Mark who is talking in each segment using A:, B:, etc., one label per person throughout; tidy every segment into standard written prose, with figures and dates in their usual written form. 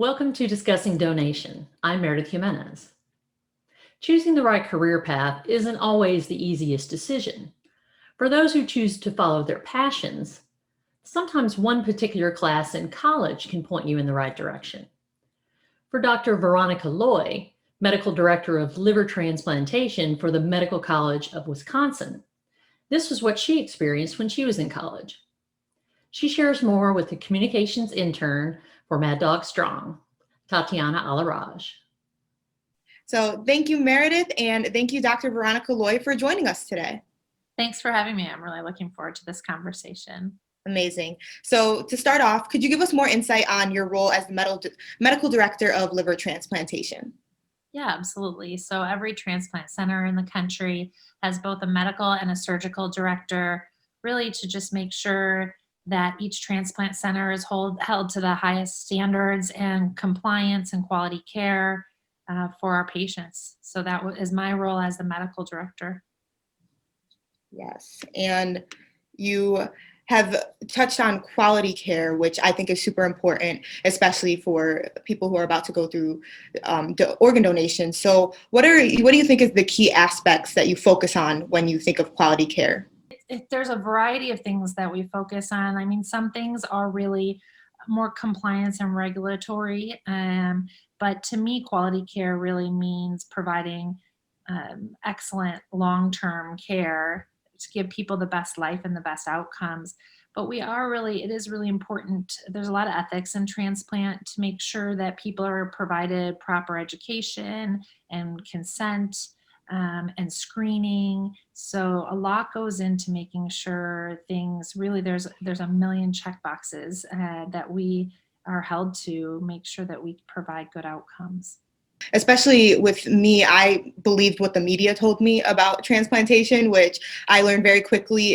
A: Welcome to Discussing Donation. I'm Meredith Jimenez. Choosing the right career path isn't always the easiest decision. For those who choose to follow their passions, sometimes one particular class in college can point you in the right direction. For Dr. Veronica Loy, Medical Director of Liver Transplantation for the Medical College of Wisconsin, this was what she experienced when she was in college. She shares more with the communications intern for Maddog Strong, Tatiana Alaraj.
B: So thank you, Meredith, and thank you, Dr. Veronica Loy, for joining us today.
C: Thanks for having me. I'm really looking forward to this conversation.
B: Amazing. So to start off, could you give us more insight on your role as the Medical Director of Liver Transplantation?
C: Yeah, absolutely. So every transplant center in the country has both a medical and a surgical director, really to just make sure that each transplant center is held to the highest standards and compliance and quality care for our patients. So that is my role as the medical director.
B: Yes, and you have touched on quality care, which I think is super important, especially for people who are about to go through the organ donation. So what do you think is the key aspects that you focus on when you think of quality care?
C: There's a variety of things that we focus on. I mean, some things are really more compliance and regulatory, but to me, quality care really means providing excellent long-term care to give people the best life and the best outcomes. But it is really important. There's a lot of ethics in transplant to make sure that people are provided proper education and consent and screening. So a lot goes into making sure things really, there's a million check boxes that we are held to make sure that we provide good outcomes.
B: Especially with me, I believed what the media told me about transplantation, which I learned very quickly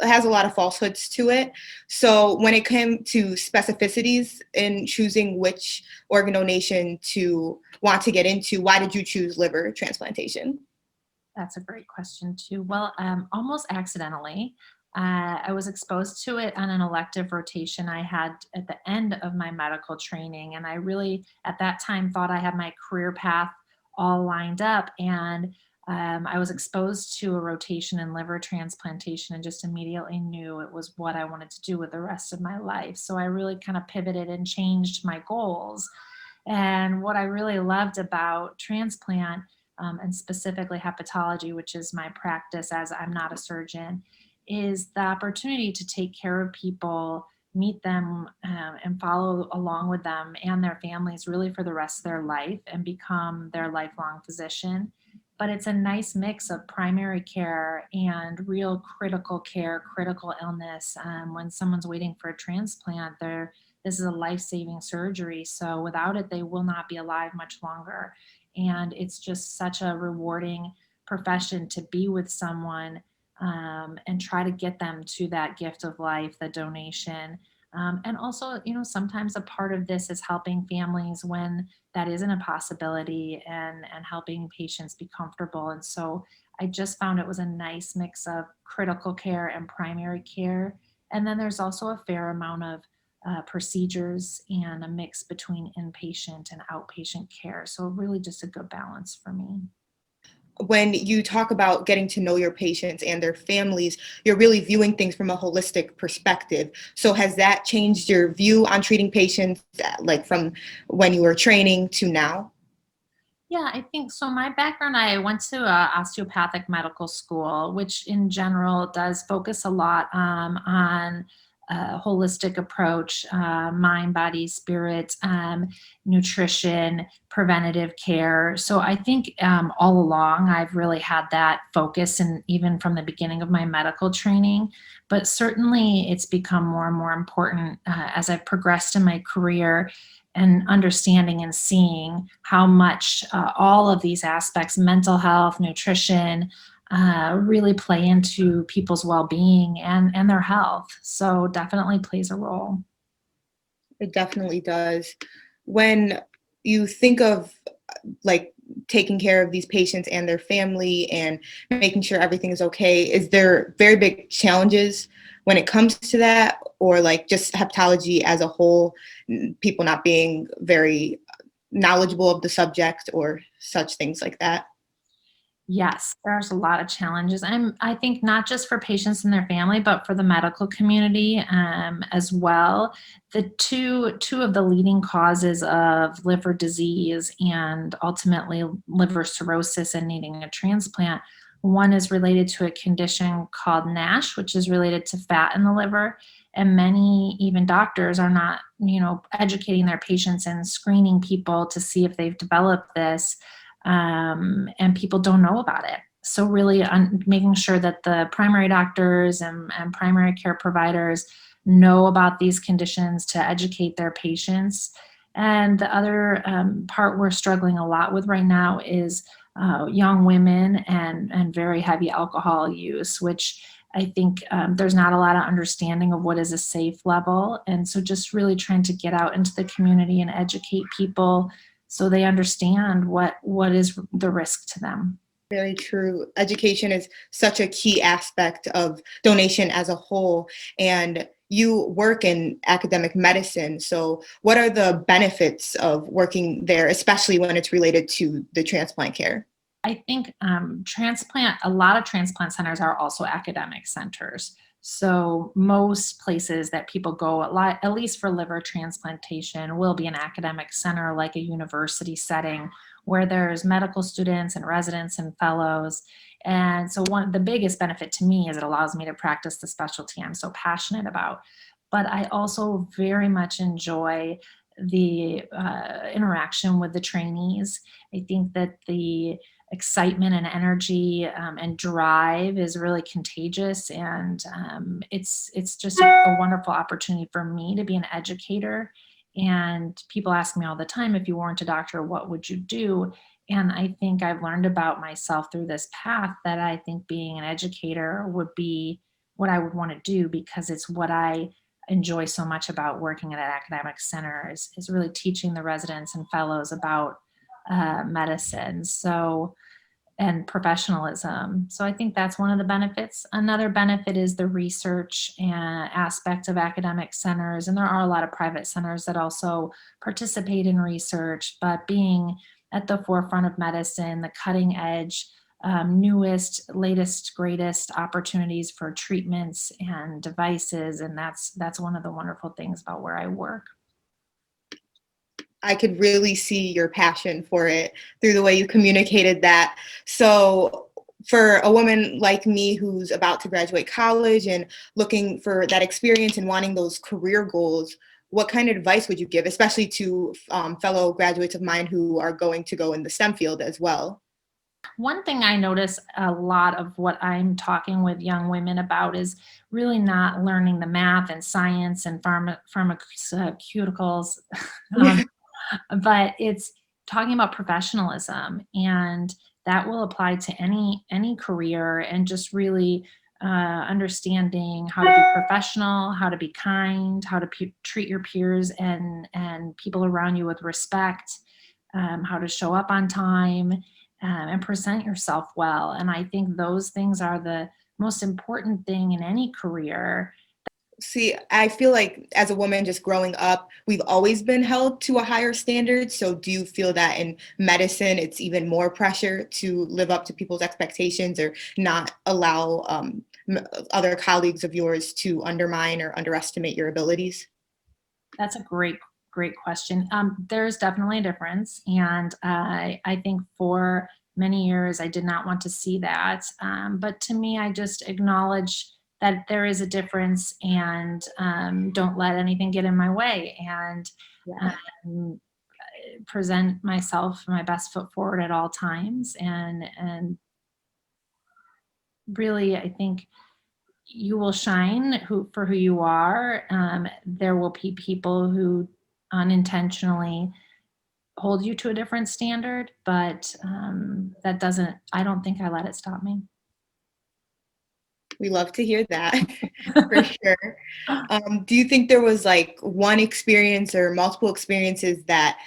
B: has a lot of falsehoods to it. So when it came to specificities in choosing which organ donation to want to get into, why did you choose liver transplantation?
C: That's a great question too. Well, almost accidentally. I was exposed to it on an elective rotation I had at the end of my medical training. And I really, at that time, thought I had my career path all lined up. And I was exposed to a rotation in liver transplantation and just immediately knew it was what I wanted to do with the rest of my life. So I really kind of pivoted and changed my goals. And what I really loved about transplant, and specifically hepatology, which is my practice as I'm not a surgeon, is the opportunity to take care of people, meet them, and follow along with them and their families really for the rest of their life and become their lifelong physician. But it's a nice mix of primary care and real critical care, critical illness. When someone's waiting for a transplant, this is a life-saving surgery. So without it, they will not be alive much longer. And it's just such a rewarding profession to be with someone and try to get them to that gift of life, the donation. And also, sometimes a part of this is helping families when that isn't a possibility and helping patients be comfortable. And so I just found it was a nice mix of critical care and primary care. And then there's also a fair amount of procedures and a mix between inpatient and outpatient care. So really just a good balance for me.
B: When you talk about getting to know your patients and their families, you're really viewing things from a holistic perspective. So has that changed your view on treating patients, like from when you were training to now?
C: Yeah, I think so. My background, I went to osteopathic medical school, which in general does focus a lot on a holistic approach, mind, body, spirit, nutrition, preventative care. So I think all along I've really had that focus, and even from the beginning of my medical training. But certainly it's become more and more important as I've progressed in my career and understanding and seeing how much all of these aspects, mental health, nutrition, really play into people's well-being and their health. So definitely plays a role.
B: It definitely does. When you think of like taking care of these patients and their family and making sure everything is okay, is there very big challenges when it comes to that? or like just hepatology as a whole, people not being very knowledgeable of the subject or such things like that?
C: Yes, there's a lot of challenges. I think not just for patients and their family, but for the medical community as well. The two of the leading causes of liver disease and ultimately liver cirrhosis and needing a transplant. One is related to a condition called NASH, which is related to fat in the liver. And many, even doctors, are not, educating their patients and screening people to see if they've developed this, and people don't know about it. So really making sure that the primary doctors and primary care providers know about these conditions to educate their patients. And the other part we're struggling a lot with right now is young women and very heavy alcohol use, which I think there's not a lot of understanding of what is a safe level. And so just really trying to get out into the community and educate people so they understand what is the risk to them.
B: Very true. Education is such a key aspect of donation as a whole. And you work in academic medicine. So what are the benefits of working there, especially when it's related to the transplant care?
C: I think a lot of transplant centers are also academic centers. So most places that people go, at least for liver transplantation, will be an academic center like a university setting where there's medical students and residents and fellows. And so one of the biggest benefit to me is it allows me to practice the specialty I'm so passionate about. But I also very much enjoy the interaction with the trainees. I think that the excitement and energy and drive is really contagious, and it's just a wonderful opportunity for me to be an educator. And people ask me all the time, if you weren't a doctor, what would you do? And I think I've learned about myself through this path that I think being an educator would be what I would want to do, because it's what I enjoy so much about working at an academic center is really teaching the residents and fellows about medicine. So and professionalism. So I think that's one of the benefits. Another benefit is the research and aspect of academic centers. And there are a lot of private centers that also participate in research, but being at the forefront of medicine, the cutting edge, newest, latest, greatest opportunities for treatments and devices. And that's one of the wonderful things about where I work.
B: I could really see your passion for it through the way you communicated that. So for a woman like me who's about to graduate college and looking for that experience and wanting those career goals, what kind of advice would you give, especially to fellow graduates of mine who are going to go in the STEM field as well?
C: One thing I notice a lot of what I'm talking with young women about is really not learning the math and science and pharmaceuticals. um, but it's talking about professionalism, and that will apply to any career, and just really understanding how to be professional, how to be kind, how to treat your peers and people around you with respect, how to show up on time, and present yourself well. And I think those things are the most important thing in any career.
B: See, I feel like as a woman just growing up, we've always been held to a higher standard. So do you feel that in medicine, it's even more pressure to live up to people's expectations or not allow other colleagues of yours to undermine or underestimate your abilities?
C: That's a great question. There's definitely a difference. And I think for many years, I did not want to see that. But to me, I just acknowledge that there is a difference, and don't let anything get in my way, and
B: Yeah.
C: present myself my best foot forward at all times. And really, I think you will shine for who you are. There will be people who unintentionally hold you to a different standard, but that doesn't, I don't think I let it stop me.
B: We love to hear that for sure. Do you think there was like one experience or multiple experiences that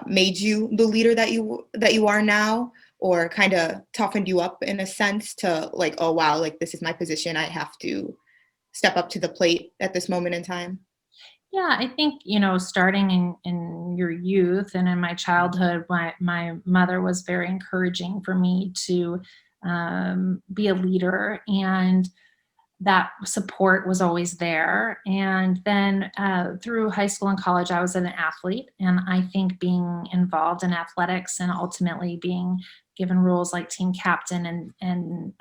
B: made you the leader that you are now, or kind of toughened you up in a sense to like, oh wow, like this is my position, I have to step up to the plate at this moment in time?
C: Yeah, I think, starting in your youth and in my childhood, my mother was very encouraging for me to be a leader, and that support was always there. And then through high school and college, I was an athlete. And I think being involved in athletics and ultimately being given roles like team captain and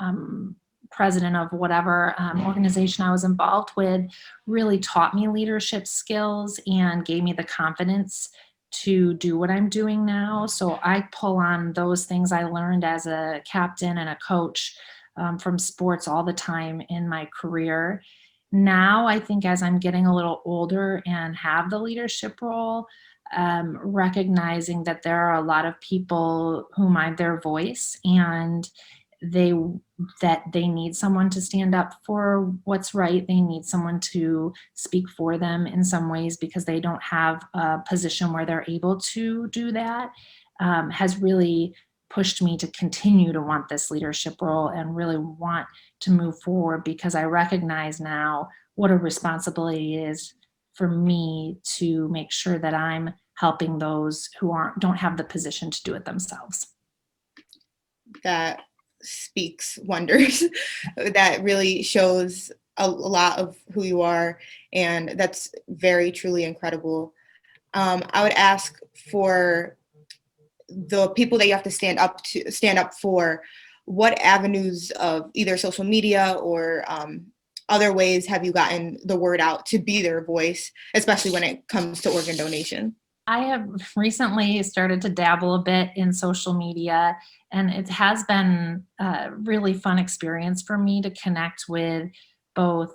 C: president of whatever organization I was involved with really taught me leadership skills and gave me the confidence to do what I'm doing now. So I pull on those things I learned as a captain and a coach from sports all the time in my career. Now, I think as I'm getting a little older and have the leadership role, recognizing that there are a lot of people who mind their voice and they they need someone to stand up for what's right. They need someone to speak for them in some ways because they don't have a position where they're able to do that, has really pushed me to continue to want this leadership role and really want to move forward because I recognize now what a responsibility it is for me to make sure that I'm helping those who don't have the position to do it themselves.
B: That speaks wonders. That really shows a lot of who you are, and that's very truly incredible. I would ask for the people that you have to stand up for. What avenues of either social media or other ways have you gotten the word out to be their voice, especially when it comes to organ donation?
C: I have recently started to dabble a bit in social media, and it has been a really fun experience for me to connect with both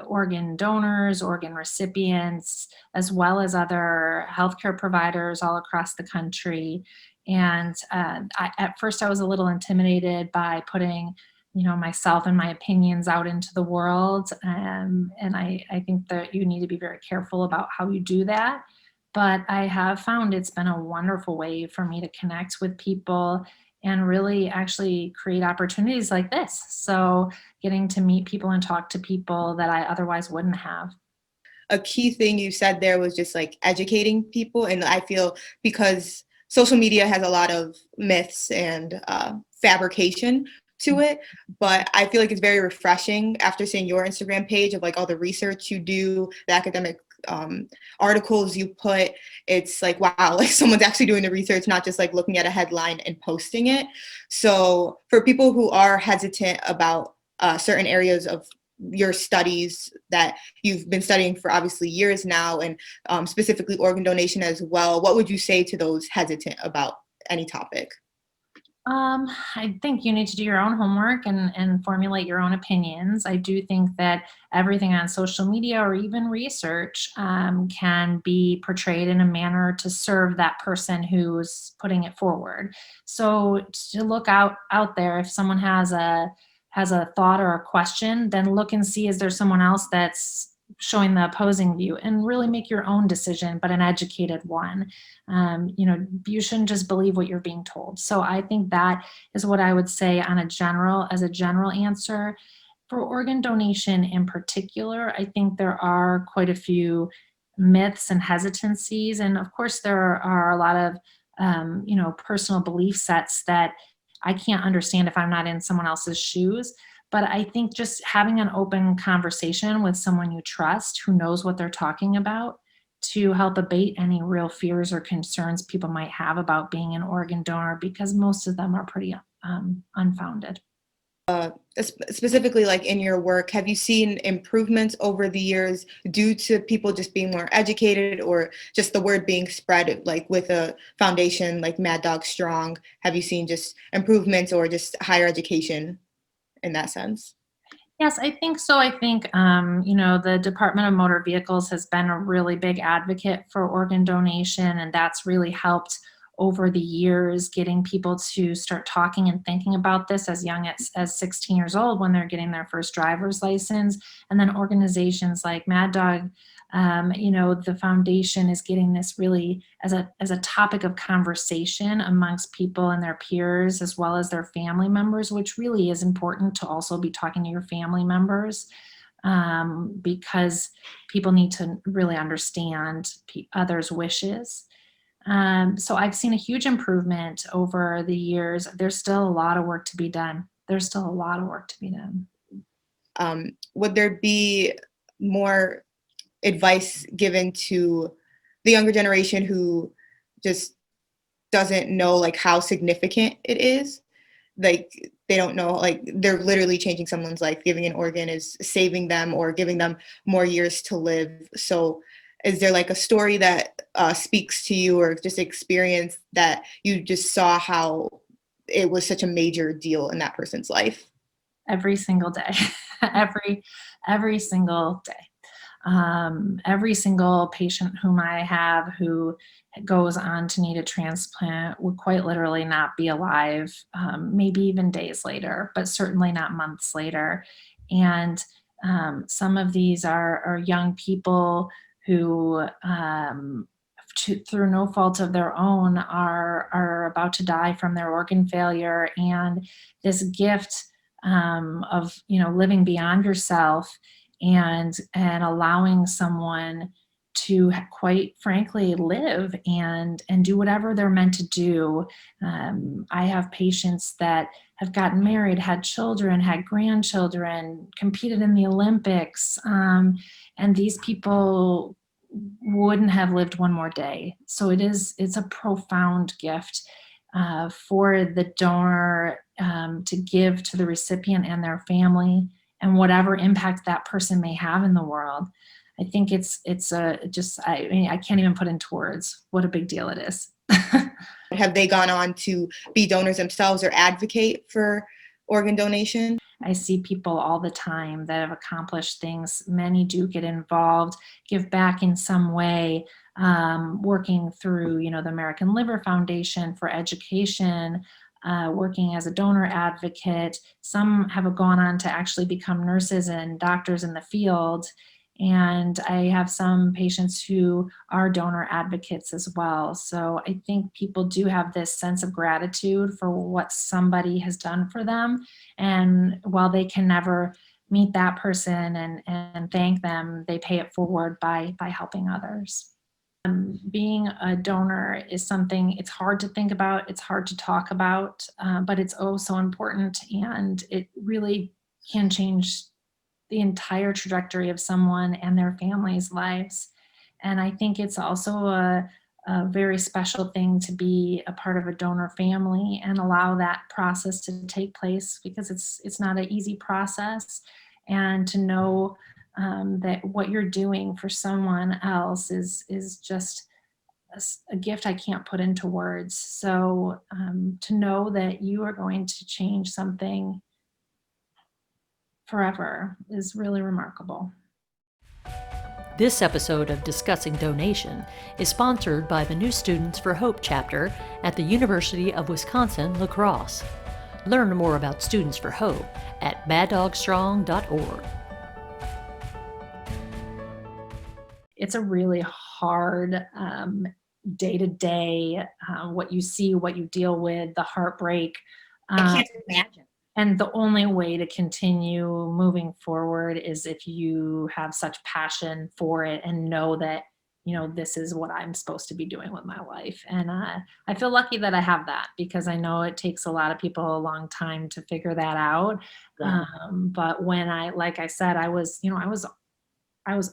C: organ donors, organ recipients, as well as other healthcare providers all across the country. And at first, I was a little intimidated by putting, myself and my opinions out into the world. And I think that you need to be very careful about how you do that, but I have found it's been a wonderful way for me to connect with people and really actually create opportunities like this. So getting to meet people and talk to people that I otherwise wouldn't have.
B: A key thing you said there was just like educating people. And I feel because social media has a lot of myths and fabrication to it, but I feel like it's very refreshing after seeing your Instagram page of like all the research you do, the academic articles you put. It's like, wow, like someone's actually doing the research, not just like looking at a headline and posting it. So for people who are hesitant about certain areas of your studies that you've been studying for obviously years now, and specifically organ donation as well, what would you say to those hesitant about any topic?
C: I think you need to do your own homework and formulate your own opinions. I do think that everything on social media or even research can be portrayed in a manner to serve that person who's putting it forward. So to look out there, if someone has a thought or a question, then look and see, is there someone else that's showing the opposing view, and really make your own decision, but an educated one. You shouldn't just believe what you're being told. So I think that is what I would say as a general answer. For organ donation in particular, I think there are quite a few myths and hesitancies. And of course, there are a lot of, personal belief sets that I can't understand if I'm not in someone else's shoes. But I think just having an open conversation with someone you trust who knows what they're talking about to help abate any real fears or concerns people might have about being an organ donor, because most of them are pretty unfounded.
B: Specifically, like in your work, have you seen improvements over the years due to people just being more educated, or just the word being spread, like with a foundation like Maddog Strong? Have you seen just improvements or just higher education in that sense?
C: Yes, I think so. I think, the Department of Motor Vehicles has been a really big advocate for organ donation, and that's really helped over the years getting people to start talking and thinking about this as young as 16 years old when they're getting their first driver's license. And then organizations like Maddog, the foundation is getting this really as a topic of conversation amongst people and their peers as well as their family members, which really is important to also be talking to your family members. because people need to really understand others' wishes. So I've seen a huge improvement over the years. There's still a lot of work to be done.
B: Would there be more advice given to the younger generation who just doesn't know like how significant it is? Like they don't know, like they're literally changing someone's life. Giving an organ is saving them or giving them more years to live. So is there like a story that speaks to you, or just experience that you just saw how it was such a major deal in that person's life?
C: Every single day. every single day. Every single patient whom I have who goes on to need a transplant would quite literally not be alive, maybe even days later, but certainly not months later. And some of these are young people who, through no fault of their own, are about to die from their organ failure. And this gift of living beyond yourself and allowing someone to quite frankly live and do whatever they're meant to do. I have patients that have gotten married, had children, had grandchildren, competed in the Olympics, and these people wouldn't have lived one more day. So it's a profound gift for the donor to give to the recipient and their family, and whatever impact that person may have in the world. I think I can't even put into words what a big deal it is.
B: Have they gone on to be donors themselves or advocate for organ donation?
C: I see people all the time that have accomplished things. Many do get involved, give back in some way, working through, the American Liver Foundation for education, working as a donor advocate. Some have gone on to actually become nurses and doctors in the field. And I have some patients who are donor advocates as well. So I think people do have this sense of gratitude for what somebody has done for them. And while they can never meet that person and thank them, they pay it forward by helping others. Being a donor is something, it's hard to think about, it's hard to talk about, but it's oh so important, and it really can change the entire trajectory of someone and their family's lives. And I think it's also a very special thing to be a part of a donor family and allow that process to take place, because it's not an easy process. And to know that what you're doing for someone else is just a gift I can't put into words. So to know that you are going to change something forever is really remarkable.
A: This episode of Discussing Donation is sponsored by the New Students for Hope chapter at the University of Wisconsin-La Crosse. Learn more about Students for Hope at maddogstrong.org.
C: It's a really hard day-to-day, what you see, what you deal with, the heartbreak.
B: I can't imagine.
C: And the only way to continue moving forward is if you have such passion for it and know that, this is what I'm supposed to be doing with my life. And I feel lucky that I have that, because I know it takes a lot of people a long time to figure that out.
A: Yeah.
C: But when like I said, I was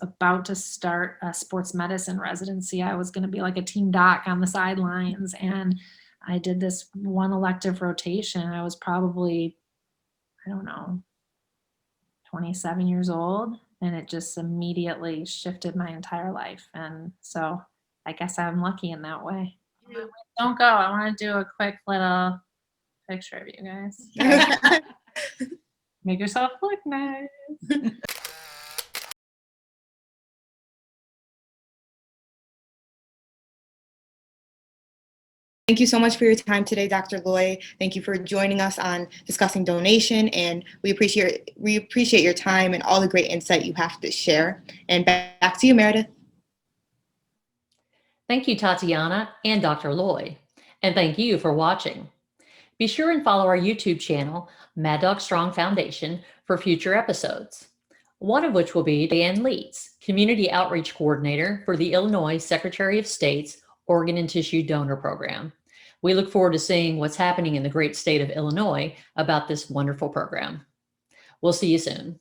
C: about to start a sports medicine residency. I was going to be like a team doc on the sidelines. And I did this one elective rotation. I was probably, 27 years old, and it just immediately shifted my entire life. And so I guess I'm lucky in that way. Don't go. I want to do a quick little picture of you guys. Make yourself look nice.
B: Thank you so much for your time today, Dr. Loy. Thank you for joining us on Discussing Donation, and we appreciate your time and all the great insight you have to share. And back to you, Meredith.
A: Thank you, Tatiana and Dr. Loy, and thank you for watching. Be sure and follow our YouTube channel, Maddog Strong Foundation, for future episodes. one of which will be Dan Leeds, Community Outreach Coordinator for the Illinois Secretary of State's Organ and Tissue Donor Program. We look forward to seeing what's happening in the great state of Illinois about this wonderful program. We'll see you soon.